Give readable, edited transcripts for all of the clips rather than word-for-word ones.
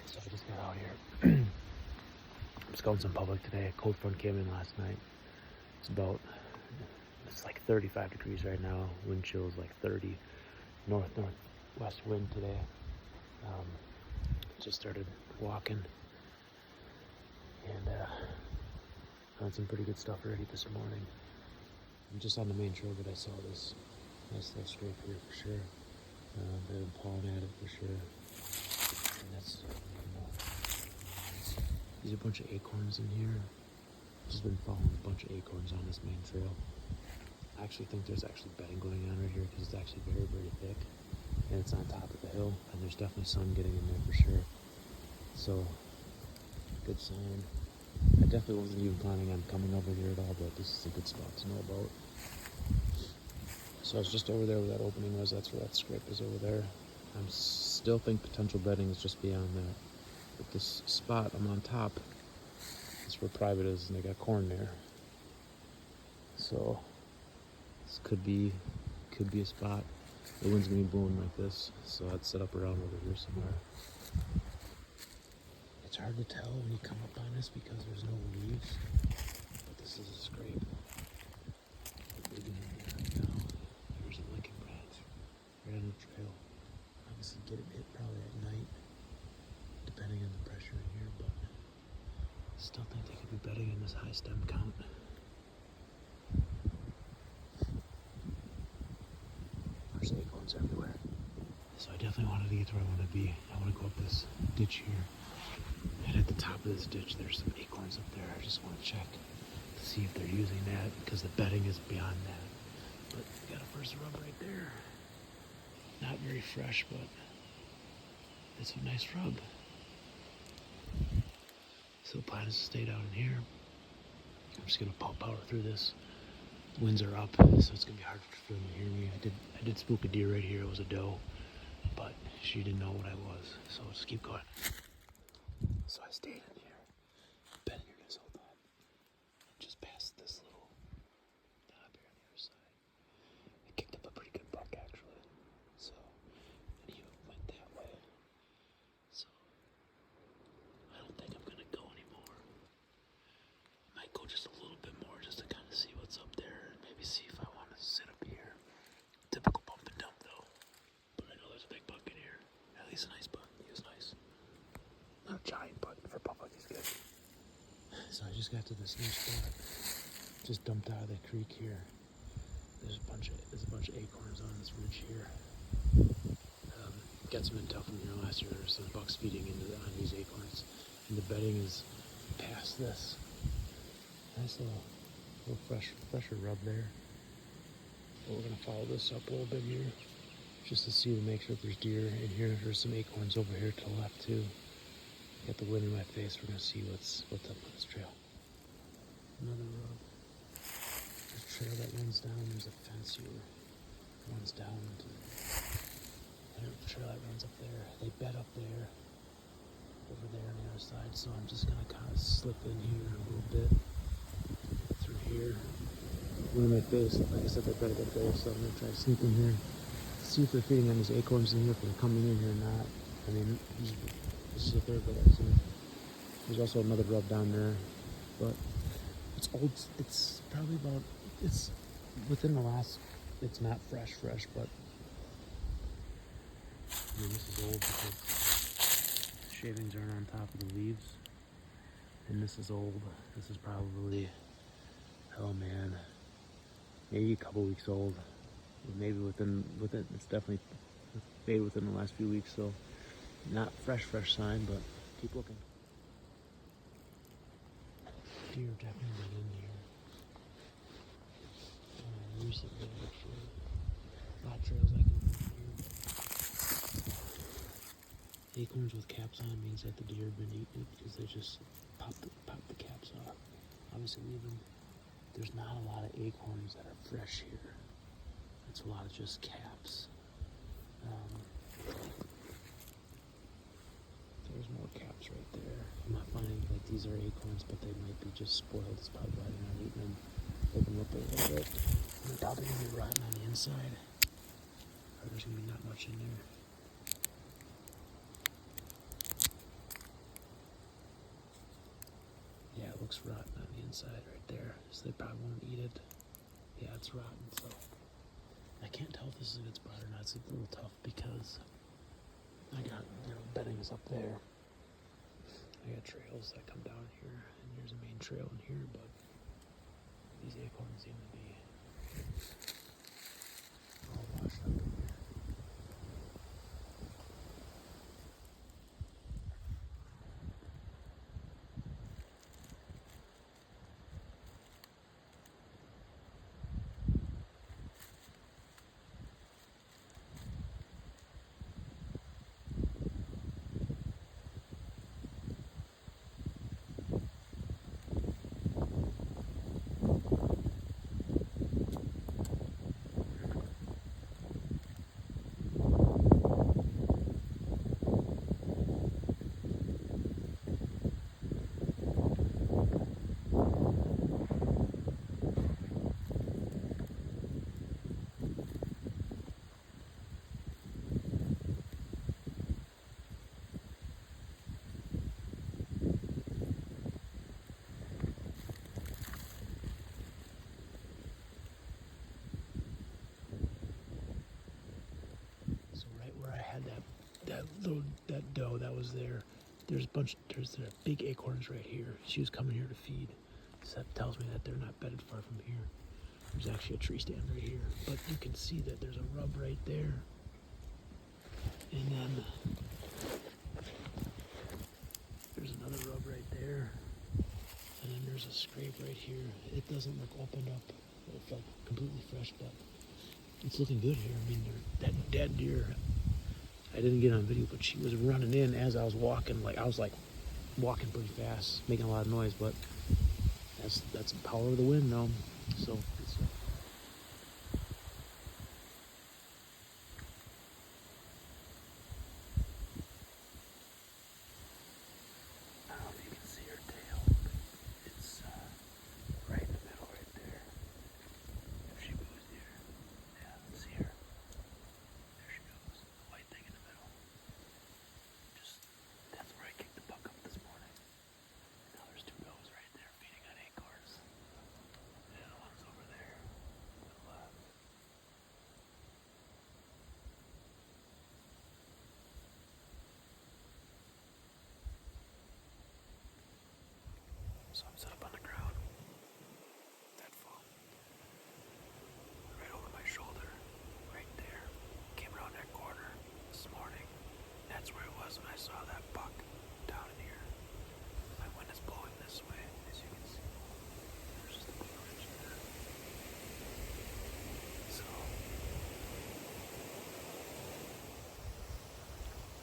So I just got out here. I'm scouting some public today. A cold front came in last night. It's like 35 degrees right now. Wind chill is like 30. Northwest wind today. Just started walking and found some pretty good stuff already this morning. I'm just on the main trail, but I saw this nice little scrape here for sure. They've been pawing at it for sure. And that's, these are a bunch of acorns in here. Just been following a bunch of acorns on this main trail. I actually think there's actually bedding going on right here because it's actually very, very thick. And it's on top of the hill, and there's definitely sun getting in there for sure. So, good sign. I definitely wasn't even planning on coming over here at all, but this is a good spot to know about. So I was just over there where that opening was. That's where that scrape is over there. I still think potential bedding is just beyond that. But this spot I'm on top is where private is, and they got corn there. So this could be a spot. The wind's gonna be blowing like this, so I'd set up around over here somewhere. It's hard to tell when you come up on this because there's no leaves, but this is a scrape. We're digging in here right now. There's a licking branch right on the trail. Obviously get it hit probably at night, depending on the pressure in here, but still think they could be bedding in this high stem count. There's acorns everywhere. So I definitely wanted to get to where I want to be. I want to go up this ditch here. And at the top of this ditch, there's some acorns up there. I just want to check to see if they're using that because the bedding is beyond that. But we got a first rub right there. Not very fresh, but it's a nice rub. So the plan is to stay down in here. I'm just going to power through this. Winds are up, so it's gonna be hard for them to hear me. I did spook a deer right here. It was a doe, but she didn't know what I was, so I'll just keep going. So I stayed in here. Ben, you're gonna hold on. Just past this little knob here on the other side. I kicked up a pretty good buck actually. So, and he went that way. So I don't think I'm gonna go anymore. I might go just a little bit more just to kind of see what's up there and maybe see if I want to sit up here. Typical bump and dump though. But I know there's a big buck in here. At least a nice buck. He was nice. Not a giant, but for public he's good. So I just got to this new spot. Just dumped out of the creek here. There's a bunch of acorns on this ridge here. Got some intel from here last year. There's some bucks feeding on these acorns, and the bedding is past this. Nice little fresher rub there. But we're gonna follow this up a little bit here, just to see to make sure if there's deer in here. There's some acorns over here to the left too. Got the wind in my face. We're gonna see what's up on this trail. Another rub. There's a trail that runs down. There's a fence here. Runs down to the trail that runs up there. They bed up there. Over there on the other side. So I'm just gonna kind of slip in here a little bit. Through here. Wind in my face. Like I said, they bedded up there. So I'm gonna try to sneak in here. See if they're feeding on these acorns in here. If they're coming in here or not. I mean, this is a third that I've seen. There's also another rub down there, but it's old. It's probably about, it's within the last, it's not fresh, but I mean, this is old because shavings aren't on top of the leaves, and this is old. This is probably, oh man, maybe a couple weeks old, maybe within it's definitely faded within the last few weeks, so not fresh sign, but keep looking. Deer definitely been in here. Recently, actually. A lot of trails I can find here. Acorns with caps on means that the deer have been eating it because they just pop the caps off. Obviously, there's not a lot of acorns that are fresh here. It's a lot of just caps. There's more caps right there. I'm not finding like these are acorns, but they might be just spoiled. It's probably why they're not eating them. Open them up a little bit. And they're probably gonna be rotten on the inside. Or there's gonna be not much in there. looks rotten on the inside right there, so they probably won't eat it. Yeah, it's rotten, so I can't tell if this is a good spot or not. It's a little tough because I got, beddings up there. I got trails that come down here, and there's a main trail in here, but these acorns seem to be all washed up in here. So right where I had that doe that was there, there's big acorns right here. She was coming here to feed. So that tells me that they're not bedded far from here. There's actually a tree stand right here, but you can see that there's a rub right there, and then there's another rub right there, and then there's a scrape right here. It doesn't look opened up. It's like completely fresh, but it's looking good here. I mean, that dead deer, I didn't get on video, but she was running in as I was walking. Like I was walking pretty fast, making a lot of noise, but that's the power of the wind, though. So it's, I don't know if you can see her tail. It's right in the middle, right there. If she moves here, yeah, see her. There she goes, the white thing in the middle. That's where I kicked the buck up this morning. Now there's two does right there feeding on acorns. And the one's over there to the left. So I'm set up on the ground. That fall. Right over my shoulder. Right there. Came around that corner this morning. That's where it was when I saw that buck down in here. My wind is blowing this way, as you can see. There's just a big ridge there. So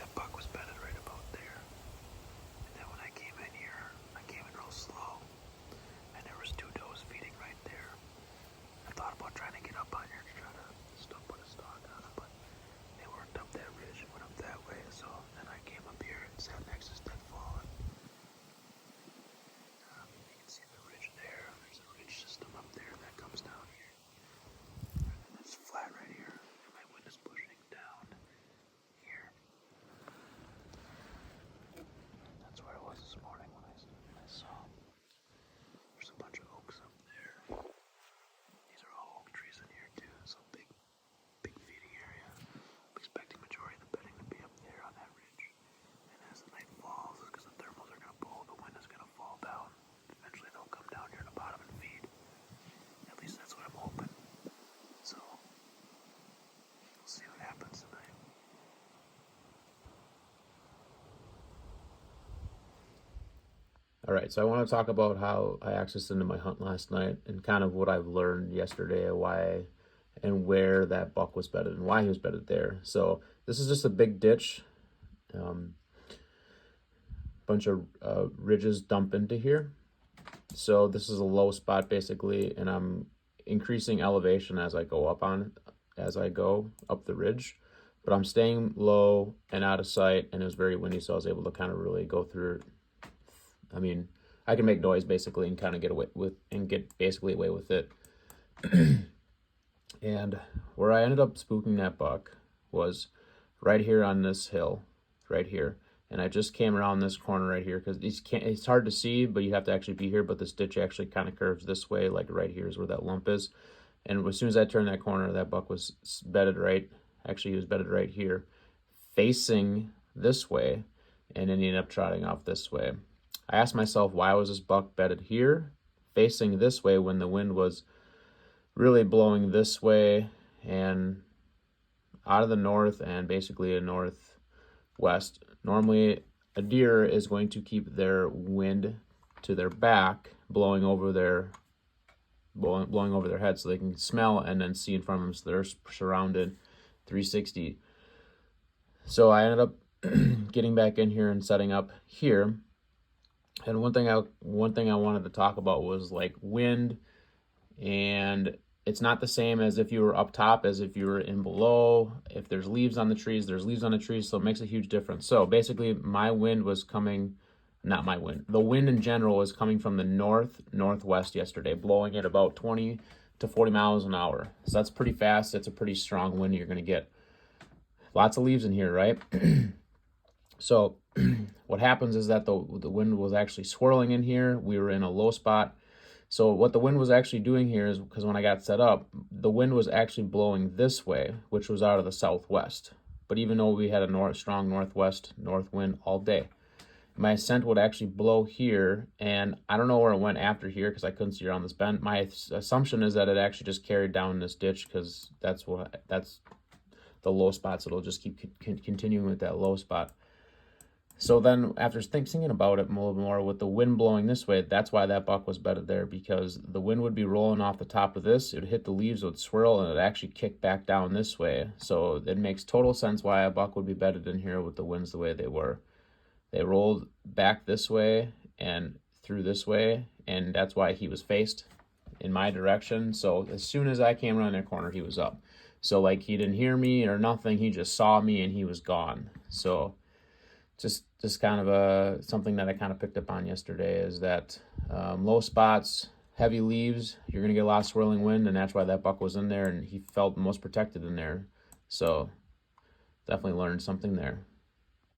that buck was bedded right about there. And then when I came in here, I came in real slow. And there was two does feeding right there. I thought about trying to get up on here to try to put a stalk on them, but they worked up that ridge and went up that way. So then I came up here and sat next to Deadfall. You can see the ridge there. There's a ridge system up there that comes down here. And then it's flat right here. And my wind is pushing down here. That's where I was this morning when I saw. There's a bunch of oaks up there. These are all oak trees in here too. So big feeding area. I'm expecting majority of the bedding to be up there on that ridge. And as the night falls, because the thermals are going to pull, the wind is going to fall down. Eventually they'll come down here in the bottom and feed. At least that's what I'm hoping. So we'll see what happens tonight. All right, so I want to talk about how I accessed into my hunt last night and kind of what I've learned yesterday, why and where that buck was bedded and why he was bedded there. So this is just a big ditch. Bunch of ridges dump into here. So this is a low spot basically, and I'm increasing elevation as I go up the ridge. But I'm staying low and out of sight, and it was very windy, so I was able to kind of really go through. I mean, I can make noise basically and kind of get away with it. And where I ended up spooking that buck was right here on this hill, right here. and I just came around this corner right here because it's hard to see, but you have to actually be here. But this ditch actually kind of curves this way, like right here is where that lump is. And as soon as I turned that corner, that buck was bedded right. Actually, he was bedded right here, facing this way, and then he ended up trotting off this way. I asked myself, why was this buck bedded here, facing this way, when the wind was really blowing this way and out of the north and basically a northwest. Normally, a deer is going to keep their wind to their back, blowing over their head so they can smell and then see in front of them, so they're surrounded 360. So I ended up getting back in here and setting up here. And one thing I wanted to talk about was like wind, and it's not the same as if you were up top as if you were in below. If there's leaves on the trees, there's leaves on the trees, so it makes a huge difference. So basically my wind was coming, not my wind, the wind in general was coming from the northwest yesterday, blowing at about 20 to 40 miles an hour. So that's pretty fast. That's a pretty strong wind you're going to get. Lots of leaves in here, right? So what happens is that the wind was actually swirling in here. We were in a low spot. So what the wind was actually doing here is, because when I got set up, the wind was actually blowing this way, which was out of the southwest. But even though we had a strong north wind all day, my scent would actually blow here, and I don't know where it went after here because I couldn't see around this bend. My assumption is that it actually just carried down this ditch because that's the low spot, so it'll just keep continuing with that low spot. So then after thinking about it a little more, with the wind blowing this way, that's why that buck was bedded there, because the wind would be rolling off the top of this, it would hit the leaves, it would swirl, and it actually kick back down this way. So it makes total sense why a buck would be bedded in here with the winds the way they were. They rolled back this way and through this way, and that's why he was faced in my direction. So as soon as I came around that corner, he was up. So like, he didn't hear me or nothing, he just saw me and he was gone. So just kind of something that I kind of picked up on yesterday is that low spots, heavy leaves, you're going to get a lot of swirling wind, and that's why that buck was in there, and he felt most protected in there. So definitely learned something there.